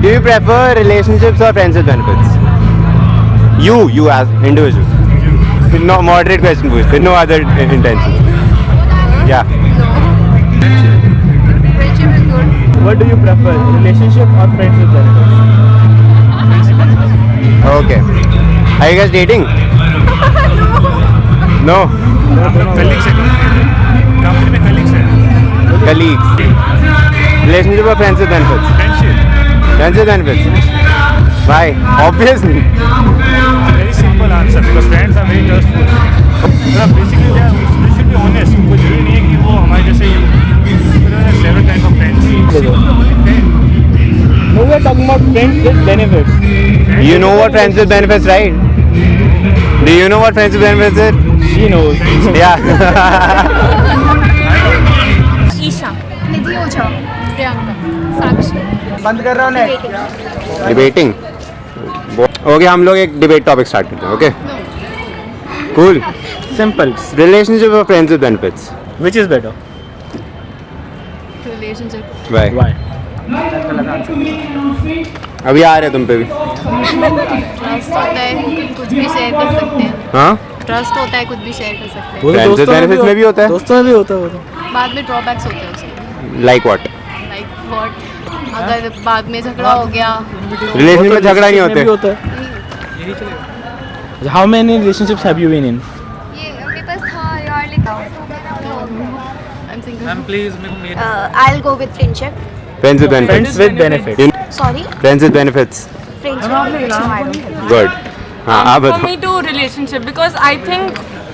Do you prefer relationships or friends with benefits? You as individual. No moderate question, please. No other intention. Yeah. Friendship is good. What do you prefer, relationship or friends with benefits? Okay. Are you guys dating? No. Colleagues है company में colleagues है Colleagues. Relationship or friends with benefits? Friendship Friends with benefits. Why? Obviously. Very simple answer because friends are very trustful basically they should be honest उनको जरूरी नहीं है कि वो हमारे जैसे ही several kind of friends No, we are talking about friends with benefits. You know what friends with benefits, right? Do you know what friends with benefits is? She knows. Yeah. Isha, Nidhi Ojha, Priyanka, Sakshi. बंद कर रहा हूँ नेट. Debating. Okay, हम लोग एक debate topic start करते हैं. Okay. Cool. Simple. Relationship or friends with benefits? Which is better? Relationship. Why? Why? अभी आ रहे तुम पे भी. ट्रस्ट होता है, कुछ भी शेयर कर सकते हैं. हाँ? ट्रस्ट होता है, कुछ भी शेयर कर सकते हैं. वो तो Friends with दोस्तों benefits में भी होता है. दोस्तों में भी होता है वो तो. बाद में ड्रॉबैक्स होते हैं उसके. Like what? Like what? अगर बाद में झगड़ा हो गया. Relationship में झगड़ा नहीं होते. होता है. How many relationships have you been in? ये अपने पास था यार लेकिन. I'm single. मैम प्लीज मेरे को मेरे I'll go with friendship. Friends with benefits. Friends with benefits. Sorry. Friends with benefits. Friendship. Good. हाँ आप For बताओ. me too, relationship, because I think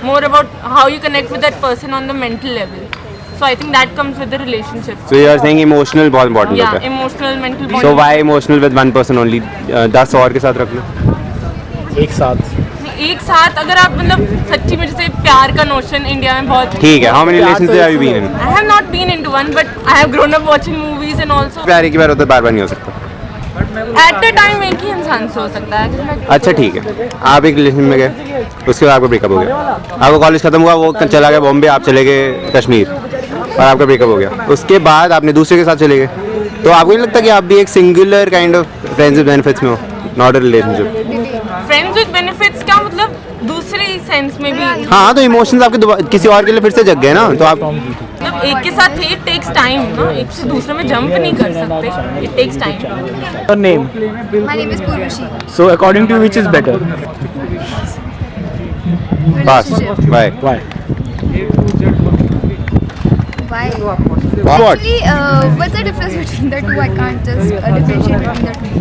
more about how you connect with that person on the mental level. So I think that comes with the relationship. So you are saying emotional बहुत important Yeah, होता है. emotional, mental So bonding. why emotional with one person only? 10 और के साथ रख लो. एक साथ. एक साथ अगर आप मतलब सच्ची में जैसे प्यार का नोशन इंडिया में बहुत. ठीक है. How many relationships have you been in? I have not been into one, but I have grown up watching movies and also. प्यार एक ही बार होता है, बार-बार नहीं हो सकता. At the time एक ही इंसान से हो सकता है. अच्छा ठीक है. आप एक रिलेशन में गए, उसके बाद आपका ब्रेकअप हो गया. आपका कॉलेज खत्म हुआ, वो चला गया बॉम्बे, आप चले गए कश्मीर और आपका ब्रेकअप हो गया. उसके बाद आपने दूसरे के साथ चले गए, तो आपको नहीं लगता कि आप भी एक singular kind of friends with benefits में हो, not a relationship? Friends with benefits का मतलब दूसरे सेंस में भी. हाँ, तो इमोशंस आपके किसी और के लिए फिर से जग गए ना, तो आप मतलब एक के साथ थे, it takes time ना, एक से दूसरे में जंप नहीं कर सकते. It takes time. Your name. My name is Purvashi. So according to you, which is better? Pass. Bye. Why? Why? What? Actually, what's the difference between the two? I can't just differentiate between the two.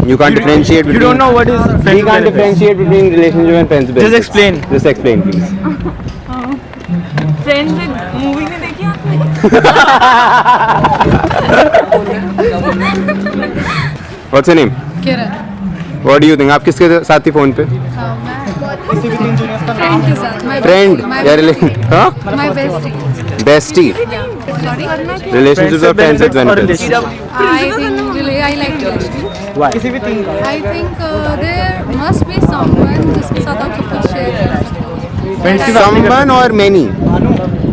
You can't differentiate between. You don't know what is We friends with can't benefits. differentiate between relationship and friends with Just benefits. explain. Just explain, please. Friends with movie नहीं देखी आपने? What's your name? Kiran. What do you think? आप किसके साथ थी phone पे? Friend के साथ. Friend या रिलेशन? हाँ? My bestie. Bestie. Sorry. Relationships or friends with benefits? I think really I like relationships. Why? I think there must be someone जिसके साथ आप सब कुछ share कर सकते हो. Friends की बात नहीं Someone or many?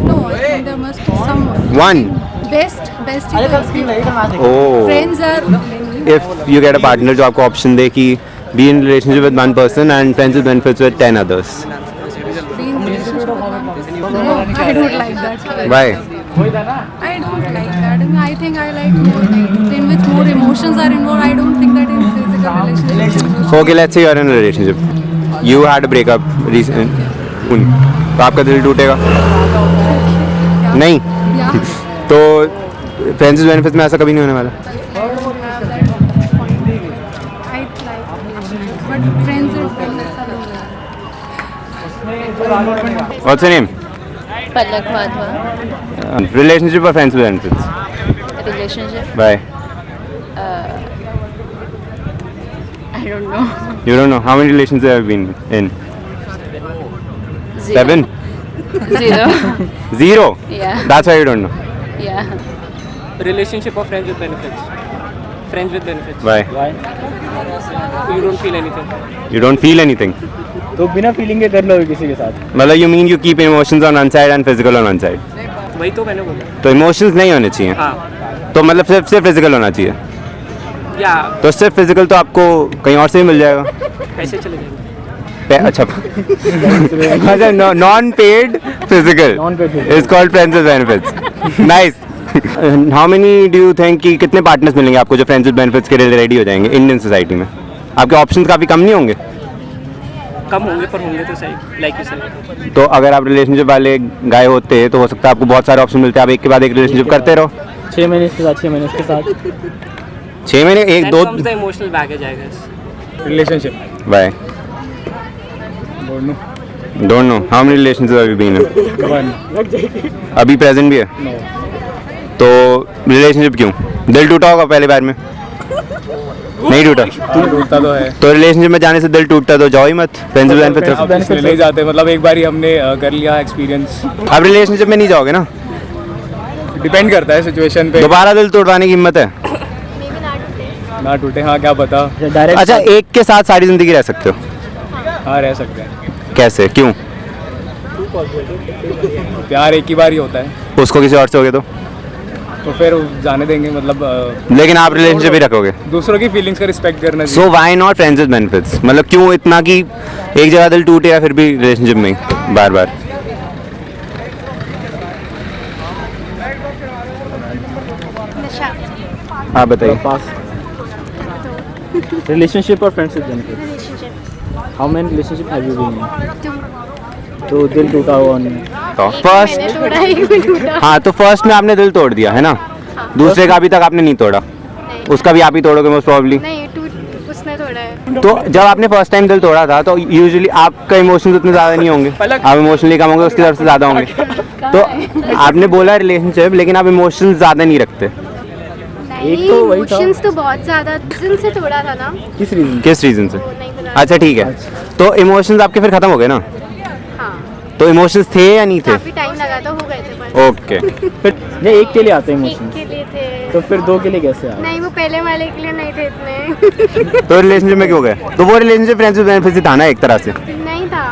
No, I think there must be someone. One. Bestie तो इसकी. Oh. Friends are. If you get a partner जो आपको option दे कि be in relationship with one person and friends with benefits with 10 others. being in relationship with one person. No, I don't like that. Why? I don't like that. I think I like more like in which more emotions are involved. I don't think that in physical relationship. Okay, let's say you are in a relationship. You had a breakup recent. तो आपका दिल टूटेगा? नहीं. Yeah. तो friends with benefits में ऐसा कभी नहीं होने वाला. I like relationships, but friends and friends are. What's your name? Palak Madhva. Relationship or friends with benefits? Relationship. Why? I don't know. You don't know. How many relationships have you been in? Zero. 7? Zero. 0? Yeah. That's why you don't know. Yeah. Relationship or friends with benefits? Friends with benefits. Why? Why? You don't feel anything. You don't feel anything. तो बिना feeling के कर लो किसी के साथ. मतलब you mean you keep emotions on one side and physical on one side. वही तो मैंने बोला. तो emotions नहीं होने चाहिए. हाँ. तो मतलब सिर्फ physical होना चाहिए. Yeah, तो सिर्फ फिजिकल तो आपको कहीं और से भी मिल जाएगा। पैसे चले जाएंगे. अच्छा अच्छा, non paid physical Non-paid physical. Is called friends with benefits. Nice. How many do you think कि कितने पार्टनर्स मिलेंगे आपको जो फ्रेंड्स विद बेनिफिट्स के लिए रेडी हो जाएंगे इंडियन सोसाइटी में? आपके ऑप्शंस काफ़ी कम नहीं होंगे? कम होंगे पर होंगे तो सही, लाइक यू सेड. तो अगर आप रिलेशनशिप वाले गाय होते तो हो सकता है आपको बहुत सारे ऑप्शन मिलते हैं, आप एक के बाद एक रिलेशनशिप करते रहो। 6 महीने इसके साथ, 6 महीने इसके साथ. 6 महीने एक Then दो comes the emotional baggage, I guess. Relationship. Bye Don't know. Don't know how many relationship have you been in? One. अभी प्रेजेंट भी है No. तो रिलेशनशिप क्यों? दिल टूटा होगा पहले बार में? नहीं टूटा? टूटता तो है. तो रिलेशनशिप में जाने से दिल टूटता तो जाओ ही मत। फ्रेंड्स विद बेनिफिट्स अब इसलिए नहीं जाते, मतलब एक बार ही हमने कर लिया एक्सपीरियंस. अब रिलेशनशिप में नहीं जाओगे ना? डिपेंड करता है सिचुएशन पे. दोबारा दिल तोड़वाने की हिम्मत है? ना टूटे, हाँ क्या पता. अच्छा, एक के साथ सारी जिंदगी रह सकते हो? हाँ रह सकते हैं. कैसे, क्यों? प्यार एक ही बार ही होता है, उसको किसी और से हो गया तो फिर जाने देंगे, मतलब लेकिन आप रिलेशनशिप ही रखोगे? दूसरों की फीलिंग्स का रिस्पेक्ट करना सो चाहिए. Why not friends with benefits? मतलब क्यों इतना कि एक जगह दिल टूटे या फिर भी रिलेशनशिप में बार बार? आप बताइए। पास. रिलेशनशिप और friendship benefit. How many relationship have you been in? तो दिल टूटा हुआ नहीं. तो फर्स्ट, हाँ तो फर्स्ट में आपने दिल तोड़ दिया है ना, दूसरे का अभी तक आपने नहीं तोड़ा, उसका भी आप ही तोड़ोगे मोस्ट प्रॉब्ली। नहीं, टूट उसने तोड़ा है। तो जब आपने फर्स्ट टाइम दिल तोड़ा था तो यूजुअली आपका इमोशंस उतने ज़्यादा नहीं होंगे, आप इमोशनली कम होंगे, उसकी तरफ से ज़्यादा होंगे। तो आपने बोला रिलेशनशिप, लेकिन आप इमोशंस ज़्यादा नहीं रखते। एक तो वही था. इमोशंस तो बहुत ज्यादा रीजन से तोड़ा था ना, किस रीजन? किस रीज़न से? वो नहीं बता। अच्छा ठीक है, तो इमोशंस आपके फिर ख़त्म हो गए ना? हाँ, तो इमोशंस थे या नहीं थे? काफी टाइम लगा था, हो गए थे पर ओके। फिर ये एक के लिए आते हैं एक इमोशन, के लिए थे। तो फिर 2 के लिए कैसे आए? नहीं, वो पहले वाले के लिए नहीं थे इतने। तो रिलेशनशिप में क्यों गए? तो वो रिलेशनशिप फ्रेंड्स विद बेनिफिट्स ही था ना एक तरह से? नहीं था।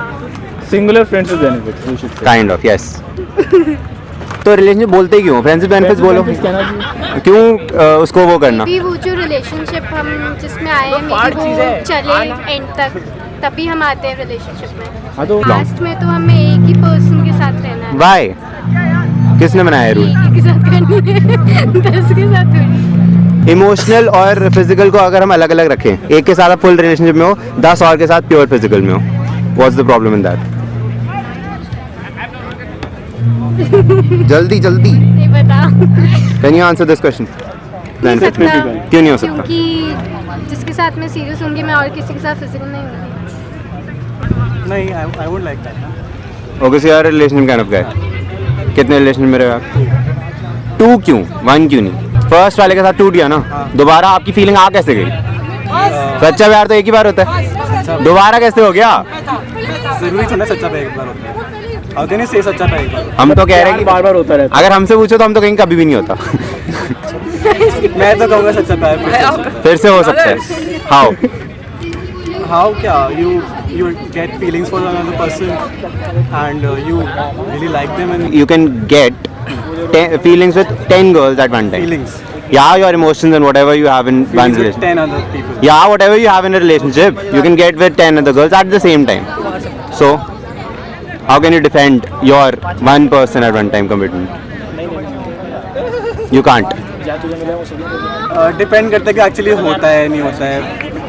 Singular friends with benefits you should say. Kind of, yes. तो रिलेशनशिप बोलते ही क्यों? फ्रेंड्स विद बेनिफिट्स बोलो, कहना चाहिए. क्यों उसको वो करना? भी वो जो रिलेशनशिप हम जिसमें आए हैं, maybe वो चले एंड तक, तभी हम आते हैं रिलेशनशिप में। हाँ तो लास्ट में तो हमें एक ही पर्सन के साथ रहना है। वाई? किसने बनाया रूल? एक ही के साथ करनी है, 10 के साथ थोड़ी। इमोशनल और फिजिकल को अगर हम अलग अलग रखें, एक के साथ आप फुल रिलेशनशिप में हो, 10 और के साथ प्योर फिजिकल में हो, what's the problem in that? जल्दी जल्दी, नहीं पता। Can you answer this question? नहीं सकता। क्यों नहीं हो सकता? क्योंकि जिसके साथ मैं सीरियस होंगी, मैं और किसी के साथ फिजिकल नहीं होंगी। नहीं, I won't like that. Okay, so यार रिलेशनशिप काइंड ऑफ गाय। कितने रिलेशनशिप में रहे आप? 2 क्यों? 1 क्यों नहीं? फर्स्ट वाले के साथ टूट गया ना, दोबारा आपकी फीलिंग आ कैसे गई? सच्चा प्यार तो एक ही बार होता है, दोबारा कैसे हो गया? जरूरी थोड़ा सच्चा प्यार एक बार होता है. और नहीं से सच्चा प्यार एक बार. हम तो कह रहे हैं कि बार बार होता रहता अगर हमसे पूछो तो हम तो कहीं कभी भी नहीं होता। मैं तो कहूँगा सच्चा प्यार फिर से हो सकता है। हाउ? How क्या? You get feelings for another person and you really like them and You can get feelings with 10 girls at one time. feelings. Yeah, your emotions and whatever you have in one Feelings with relationship. 10 other people. Yeah, whatever you have in a relationship, you can get with 10 other girls at the same time. So, how can you defend your one person at one time commitment? You can't. Depend करता है कि actually होता है नहीं होता है.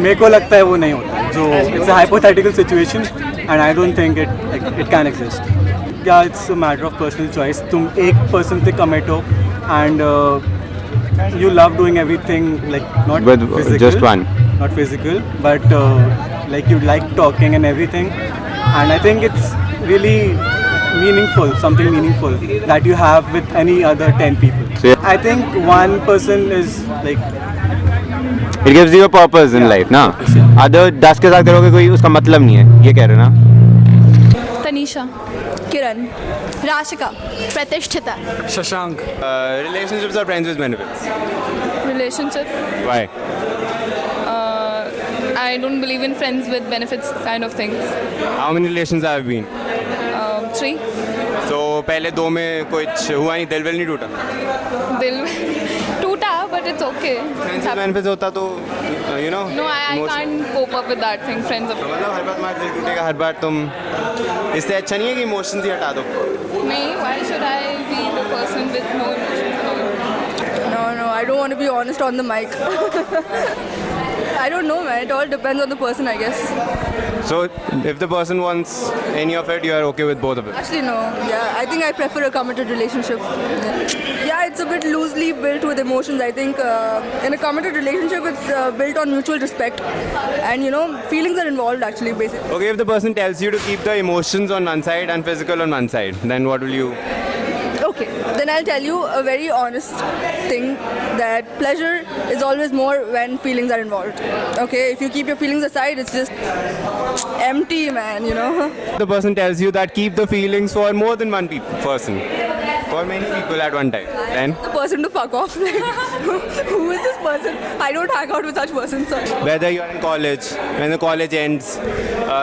मेरे को लगता है वो नहीं होता है. जो it's a hypothetical situation and I don't think it can exist. या it's a matter of personal choice. तुम एक पर्सन पे कमिट हो and you love doing everything, like not With physical, just one. not physical, but like you like talking and everything, and I think it's really meaningful, something meaningful that you have with any other 10 people. So, yeah. I think one person is like It gives you a purpose in life, ना? Other 10 के साथ करोगे कोई उसका मतलब नहीं है, ये कह रहे हो ना? तनीषा, किरण, राशिका, प्रतिष्ठिता. Shashank. Relationships are friends with benefits. Relationship. Why? I don't believe in friends with benefits kind of things. How many relations have been? 3. So पहले 2 में कुछ हुआ नहीं, दिल विल नहीं टूटा? दिल टूटा, but but it's okay. Friendship benefits होता तो you know No, I can't cope up with that thing. Friends of मतलब हर बार तुम्हारा दिल टूटेगा, हर बार तुम, इससे अच्छा नहीं है कि इमोशंस ही हटा दो. me. Why should I be the person with no emotions? No, I don't want to be honest on the mic. I don't know, man. It all depends on the person, I guess. So if the person wants any of it, you are okay with both of it. Actually, no. Yeah, I think I prefer a committed relationship. Yeah, it's a bit loosely built with emotions. I think in a committed relationship, it's built on mutual respect, and you know, feelings are involved. Actually, basically. Okay, if the person tells you to keep the emotions on one side and physical on one side, then what will you? Okay, then I'll tell you a very honest thing, that pleasure is always more when feelings are involved. Okay, if you keep your feelings aside, it's just empty, man. You know. The person tells you that keep the feelings for more than one person, for many people at one time. Then The person to fuck off. Like, who is this person? I don't hang out with such persons. Sorry. whether you are in college, when the college ends,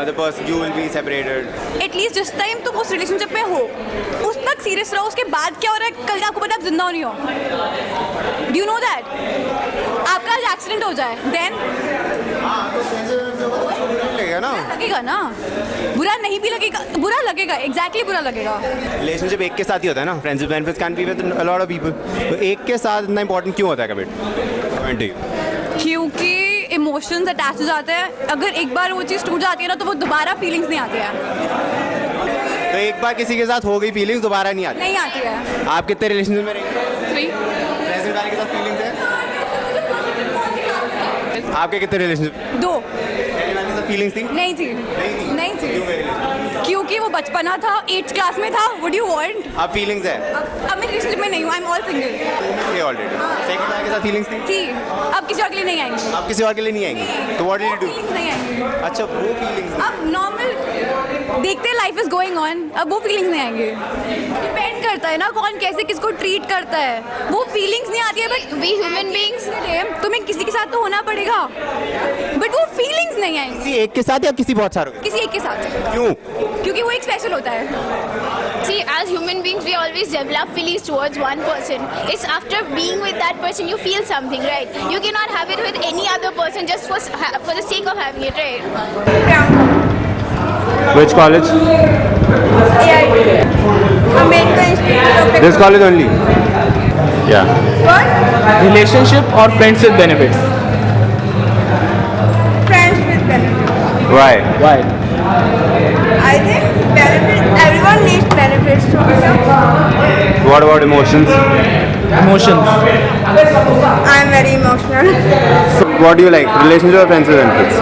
the person you will be separated. At least जिस time तुम उस relationship में हो उस तक serious रहो. उसके बाद क्या हो रहा है कल आपको पता है आप जिंदा हो नहीं हो. Do you know that? आपका आज एक्सीडेंट हो जाए देन लगेगा ना. लगेगा ना. बुरा नहीं भी लगेगा, बुरा लगेगा. एग्जैक्टली बुरा लगेगा. रिलेशनशिप एक के साथ ही होता है ना. Friendship benefits can be with a lot of people. तो एक के साथ इतना इंपॉर्टेंट क्यों होता है कमिट? क्योंकि इमोशंस अटैच हो जाते हैं. अगर एक बार वो चीज़ टूट जाती है ना तो वो दोबारा फीलिंग्स नहीं आती है. तो एक बार किसी के साथ हो गई फीलिंग्स दोबारा नहीं आती. नहीं आती है. आप कितने रिलेशनशिप में रहेंगे? 3. प्रेजेंट वाले के साथ फीलिंग्स है? आपके कितने रिलेशनशिप? 2 पहले वाले के साथ फीलिंग्स थी? नहीं थी. नहीं थी. क्यों मेरे लिए? क्योंकि वो बचपना था, 8th क्लास में था. What do you want? अब फीलिंग्स है? अब मैं रिलेशनशिप में नहीं हूँ. I am all single. थे ऑलरेडी. सेकंड वाले के साथ फीलिंग्स थी? थी. अब किसी और के लिए नहीं आएंगी. आप किसी और के लिए नहीं आएंगे तो what did you do? Feelings नहीं आएंगी. अच्छा, वो फीलिंग्स. अब नॉर्मल देखते लाइफ इज गोइंग ऑन. अब वो फीलिंग्स नहीं आएंगे. डिपेंड करता है ना कौन कैसे किसको ट्रीट करता है. वो फीलिंग्स नहीं आती है. बट वी ह्यूमन बीइंग्स तुम्हें किसी के साथ तो होना पड़ेगा, बट वो फीलिंग्स नहीं आएंगी. किसी एक के साथ या किसी बहुत सारों के? किसी एक के साथ. क्यों? क्योंकि वो एक स्पेशल होता है. See, as human beings, we always develop feelings towards one person. It's after being with that person, you feel something, right? You cannot have it with any other person just for the sake of having it, right? Which college? This college only? Yeah. Relationship or friends with benefits? Friends with benefits. Why? Why? I think benefits. Everyone needs benefits. What about emotions? Emotions. I'm very emotional. So what do you like? Relationship or friends with benefits?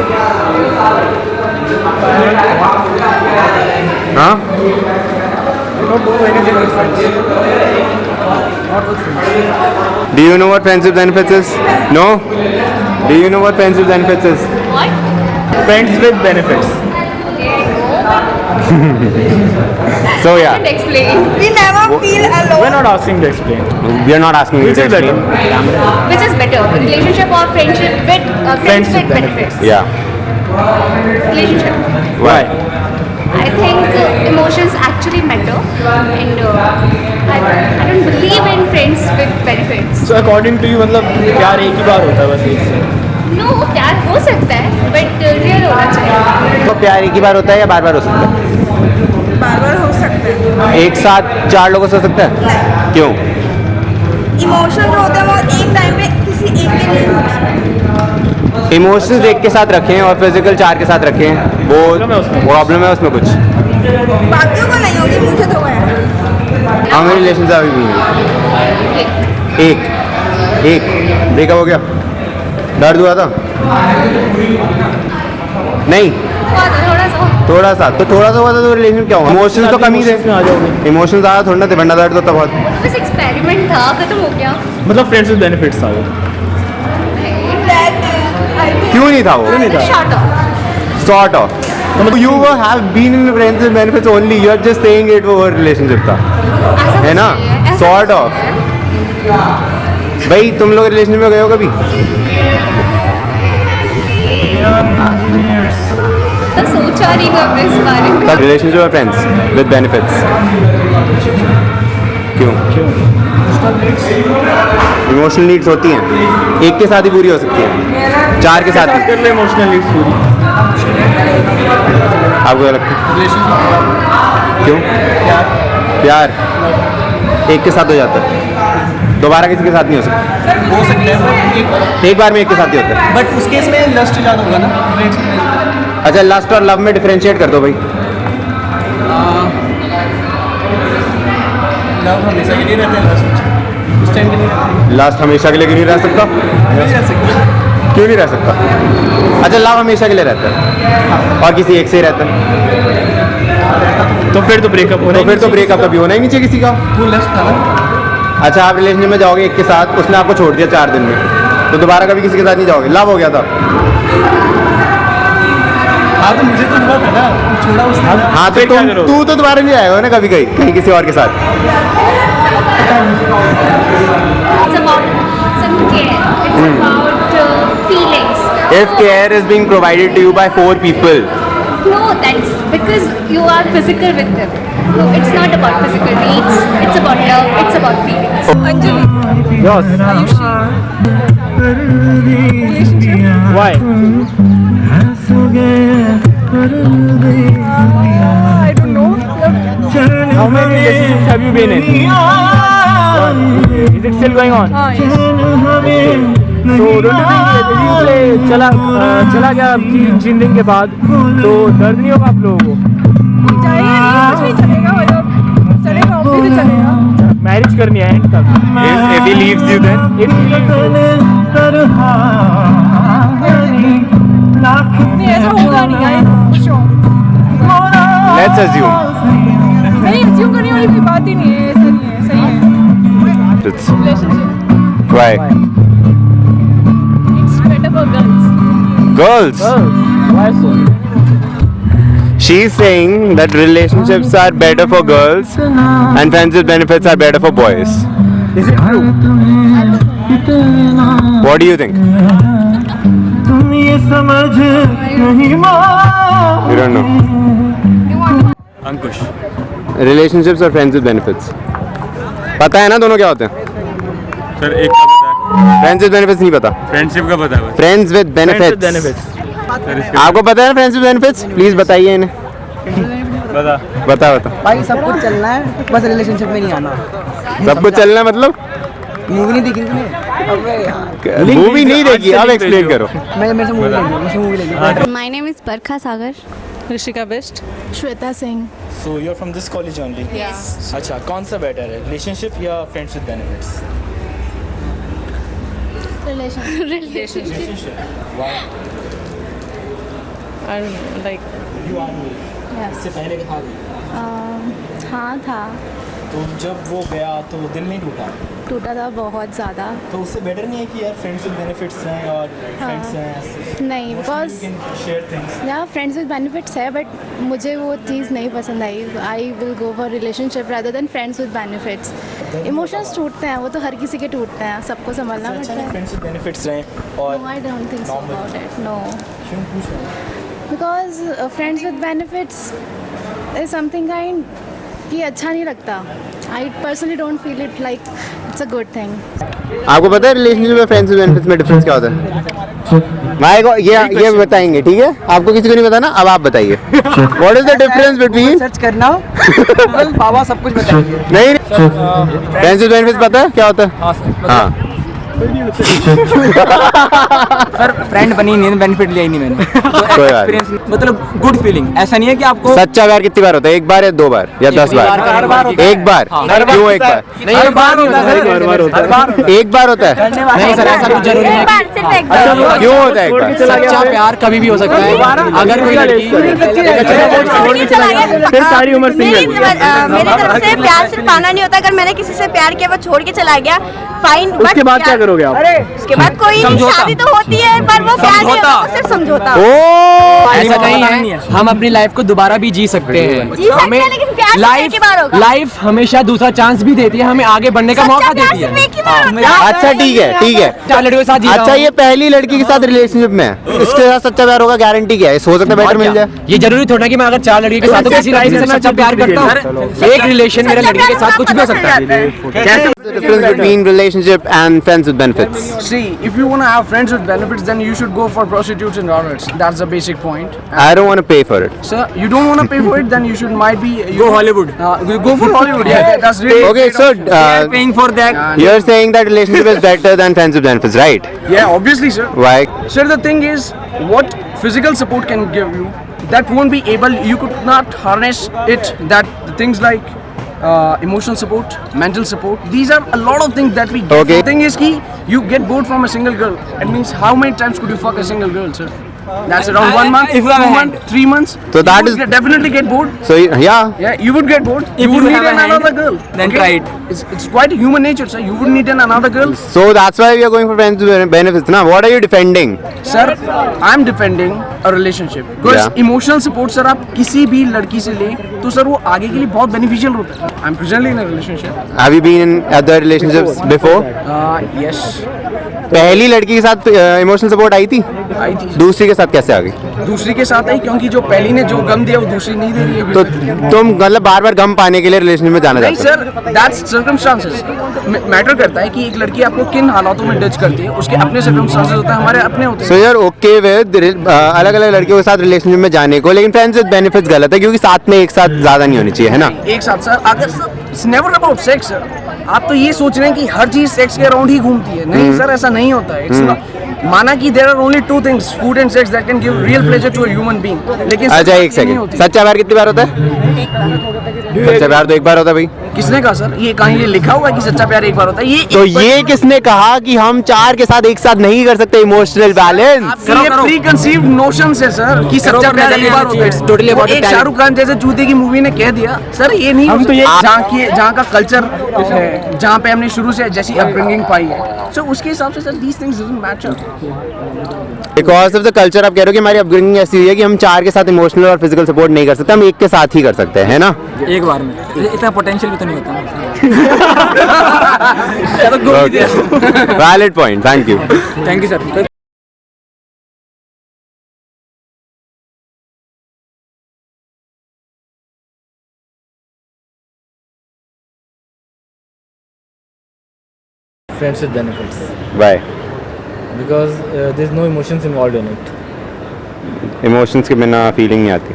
Huh? Do you know what friends with benefits is? No? Do you know what friends with benefits is? Friends with benefits. So yeah, Explain. We never feel alone. We're not asking to explain. we are not asking you Which to is better? explain. Which is better, relationship or friendship with friends with benefits? Yeah. Relationship. Why? I think emotions actually matter, and I don't believe in friends with benefits. So according to you, मतलब प्यार एक ही बार होता है बस एक से? No, प्यार हो सकता है, but real होना चाहिए. तो प्यार एक ही बार होता है या बार बार हो सकता है? बार बार हो सकता है. एक साथ 4 लोगों से हो सकता है? क्यों? इमोशन जो होते हैं वो एक टाइम पे किसी एक के लिए हो सकते हैं. इमोशंस एक के साथ रखें और फिजिकल 4 के साथ रखें, वो प्रॉब्लम है उसमें कुछ? बाकियों को नहीं होगी, मुझे तो है. हाँ, मेरी रिलेशन अभी भी है. एक ब्रेकअप हो गया. दर्द हुआ था? नहीं, थोड़ा सा हुआ था तो रिलेशन क्या हुआ? इमोशंस तो कम ही थे. इमोशंस ज़्यादा थोड़ा ना थे, वरना दर्द होता बहुत. बस एक्सपेरिमेंट था, खत्म हो गया. मतलब फ्रेंड्स विद बेनिफिट्स था वो. क्यों नहीं था वो? Short off. Sort of. You have been in friends with benefits only. You are just saying it वो relationship था, है ना? Sort of. भाई तुम लोग रिलेशनशिप में गए हो कभी? तो सोचा नहीं कब इस बारे में. Relationship or friends with benefits? क्यों? इमोशनल नीड्स होती हैं, एक के साथ ही पूरी हो सकती है, 4 के साथ कर ले इमोशनल नीड्स पूरी। आपको क्या लगता है? क्यों? प्यार एक के साथ हो जाता है, दोबारा किसी के साथ नहीं हो सकता। हो सकता है एक बार में एक के साथ ही होता है। बट उस केस में लस्ट ज़्यादा होगा ना। अच्छा, लस्ट और लव में डिफरेंशिएट कर दो भाई। लव हमेशा के लिए रहते हैं, लस्ट उस टाइम के लिए लास्ट हमेशा के लिए क्यों नहीं रह सकता? नहीं रह सकते। क्यों नहीं रह सकता? अच्छा, लव हमेशा के लिए रहता है और किसी एक से ही रहता है, तो फिर तो ब्रेकअप होना, तो फिर तो ब्रेकअप कभी होना ही नहीं चाहिए किसी का। वो लस्ट था ना। अच्छा, आप रिलेशनशिप में जाओगे एक के साथ, उसने आपको छोड़ दिया 4 दिन में, तो दोबारा कभी किसी के साथ नहीं जाओगे, लव हो गया था। हाँ तो मुझे तो हुआ था ना, छोड़ा उसने। हाँ तो तू तो दोबारा नहीं आएगा ना कभी कहीं किसी और के साथ। It's about some care. It's about feelings. If care is being provided to you by 4 people, No, that's because you are physical with them. No, it's not about physical needs. It's about love. It's about feelings. Anjali, Yes. are you sure? Relationship? Why? I don't know. How many relationships have you been in? Is it still going on? Yes. So don't you think यदि उसे चला गया 3 दिन के बाद, तो दर्द नहीं होगा आप लोगों को? जाएगा नहीं, कुछ नहीं चलेगा, मतलब चलेगा, वो भी तो चलेगा। मैरिज करनी है एंड तक। If he leaves you then? If he leaves you. नहीं, ऐसा होगा नहीं, आई श्योर। let's assume. नहीं, assume करने वाली कोई बात ही नहीं है, ऐसा नहीं है, सही है। It's Relationship. why? It's better for girls. Girls. Why so? She's saying that relationships are better for girls and friends with benefits are better for boys. Is it true? What do you think? You don't know. Ankush, Relationships और friends with benefits. पता है ना दोनों क्या होते हैं? Sir एक का पता है, Friends with benefits नहीं पता. फ्रेंडशिप का पता है बस। Friends with benefits. Benefits. Sir इसका आपको पता है ना friends with benefits? Please बताइए इन्हें. पता। बता. भाई सब कुछ चलना है, बस रिलेशनशिप में नहीं आना। सब कुछ चलना है मतलब? मूवी नहीं देखी तुमने? अबे यार, मूवी नहीं देखी, अब एक्सप्लेन करो. मेरे से मूवी लेंगे, मुझे मूवी लेंगे। My name is Barkha Sagar. Rishika Best. Shweta Singh. So you're from this college only? Yes. अच्छा, कौन सा बेटर है, रिलेशनशिप या friends with benefits? Relationship. Why? I don't know, like, You are me. इससे पहले था भी, हाँ था, तो जब वो गया तो दिल नहीं टूटा? टूटा था बहुत ज़्यादा। तो उससे बेटर नहीं है कि यार फ्रेंड्स विद बेनिफिट्स हैं और फ्रेंड्स हैं ऐसे? नहीं, बिकॉज शेयर थिंग्स। या फ्रेंड्स विद बेनिफिट्स है, बट मुझे वो चीज़ नहीं पसंद आई। I will go for relationship rather than friends with benefits. Emotions टूटते हैं, वो तो हर किसी के टूटते हैं, सबको संभालना अच्छा पड़ता नहीं है। फ्रेंड्स विद बेनिफिट्स रहें और No, I don't think so normal. about it. No, क्यों पूछ रहे हैं? because friends with benefits is something kind कि अच्छा नहीं लगता। I personally don't feel it like it's a good thing. आपको पता है रिलेशनशिप में फ्रेंड्स विद बेनिफिट्स में डिफरेंस क्या होता है? भाई को ये बताएंगे, ठीक है? आपको किसी को नहीं पता ना, अब आप बताइए. What is the difference between? Search करना, गूगल बाबा सब कुछ बताएंगे। नहीं, फ्रेंड्स विद बेनिफिट्स पता है क्या होता है? हाँ. सर फ्रेंड बनी नहीं, बेनिफिट लिया ही नहीं मैंने। कोई बात नहीं. एक्सपीरियंस मतलब गुड फीलिंग, ऐसा नहीं है कि आपको सच्चा प्यार कितनी बार होता है? एक बार या 2 बार या 10 बार? हर बार होता है। एक बार. क्यों एक बार? हर बार होता है, हर बार एक बार होता है. नहीं सर, ऐसा कुछ जरूरी नहीं है। क्यों होता है एक बार? सच्चा प्यार कभी भी हो सकता है। अगर कोई लड़की फिर सारी उम्र सिंगल। मेरी तरफ से प्यार सिर्फ पाना नहीं होता। अगर मैंने किसी से प्यार किया, वो छोड़ के चला गया, फाइन, उसके बाद क्या करोगे आप? उसके बाद कोई शादी तो होती है पर वो प्यार नहीं होता, वो सिर्फ समझौता। ऐसा नहीं है, हम अपनी लाइफ को दोबारा भी जी सकते हैं। हमें लेकिन प्यार सिर्फ एक ही बार होगा। लाइफ हमेशा दूसरा चांस भी देती है, हमें आगे बढ़ने का मौका देती है। अच्छा ठीक है, ठीक है। 4 लड़कियों के साथ जी रहा अच्छा हूं। ये पहली लड़की के साथ रिलेशनशिप में है, इसके साथ सच्चा प्यार होगा, गारंटी क्या है? हो सकता है बेटर मिल जाए। ये जरूरी थोड़ा कि मैं अगर 4 लड़की के साथ किसी लड़की से मैं अच्छा प्यार करता हूँ, एक रिलेशन मेरा लड़की के साथ कुछ भी हो सकता है। Difference between relationship and friends with benefits. See, if you want to have friends with benefits, then you should go for prostitutes and harlots. That's the basic point. I don't want to pay for it. Sir, you don't want to pay for it, then you should might be Go Hollywood. Go for Hollywood. Yeah, that's really Okay, so Paying for that. you're saying that relationship is better than friends with benefits, right? yeah, obviously, sir. Why? Sir, the thing is, what physical support can give you, that won't be able. You could not harness it. That things like emotional support, mental support. These are a lot of things that we get. Okay. The thing is, you get bored from a single girl. It means how many times could you fuck a single girl, sir? That's around 1 month, 2 months, 3 months. So that you is- would definitely get bored. So yeah. Yeah, you would get bored. If you would you need have a hand, another girl. then try it. It's quite human nature, sir. You would need another girl. So that's why we are going for friends with benefits. Now, what are you defending? Sir, I'm defending a relationship. Because Yeah. emotional support, sir, आप किसी भी लड़की से लें तो sir वो आगे के लिए बहुत beneficial होता है. I'm presently in a relationship. Have you been in other relationships before? Yes. पहली लड़की के साथ इमोशनल सपोर्ट आई थी, आई थी. दूसरी के साथ कैसे आ गई? दूसरी के साथ आई क्योंकि जो पहली ने जो गम दिया वो दूसरी नहीं दे रही है. तो तुम मतलब बार बार गम पाने के लिए रिलेशनशिप में जाना नहीं चाहते हो? Sir, that's circumstances. मैटर करता है कि एक लड़की आपको किन हालातों में जज करती है, उसके अपने सर्कमस्टांसेस होते हैं, हमारे अपने होते सो हैं. यार ओके विद अलग अलग लड़कियों के साथ रिलेशनशिप में जाने को, लेकिन फ्रेंड्स विद बेनिफिट्स गलत है क्योंकि साथ में एक साथ ज्यादा नहीं होनी चाहिए, है ना? एक साथ सर, अगर sir it's never about sex sir. आप तो ये सोच रहे हैं कि हर चीज सेक्स के अराउंड ही घूमती है. नहीं सर, ऐसा नहीं होता है. इट्स माना कि there are only 2 things, food and sex, that can give real pleasure to a human being. लेकिन अच्छा सर, एक ये नहीं सेकंड, होती. सच्चा प्यार कितनी बार होता है? सच्चा प्यार तो एक बार होता है भाई. किसने कहा सर? ये कहीं ये लिखा हुआ है कि सच्चा प्यार एक बार होता है? ये तो एक बार- ये किसने कहा कि हम 4 के साथ एक साथ नहीं कर सकते इमोशनल बैलेंस? आपके ये प्री कंसीव्ड नोशंस है सर कि सच्चा प्यार एक बार होता है. It's totally about एक the शाहरुख खान जैसे चूते की मूवी ने कह दिया सर, ये नहीं. हम तो ये- जहाँ का कल्चर है, जहाँ पे हमने शुरू से जैसी अपब्रिंगिंग पाई है, सो उसके हिसाब से sir these things doesn't matter. Because of the culture आप कह रहे हो कि हमारी अपब्रिंगिंग ऐसी हुई है कि हम 4 के साथ इमोशनल और फिजिकल सपोर्ट नहीं कर सकते, हम एक के साथ ही कर सकते हैं, है ना? एक बार में इतना पोटेंशियल भी तो नहीं होता. Valid point, thank you. Thank you sir. Friends with benefits. Bye. Because there's no emotions involved in it. Emotions के बिना फीलिंग नहीं आती.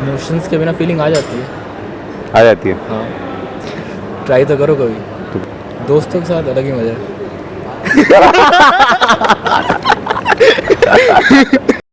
Emotions के बिना feeling आ जाती है. आ जाती है. हाँ. Try तो करो कभी. दोस्तों के साथ अलग ही मजा है.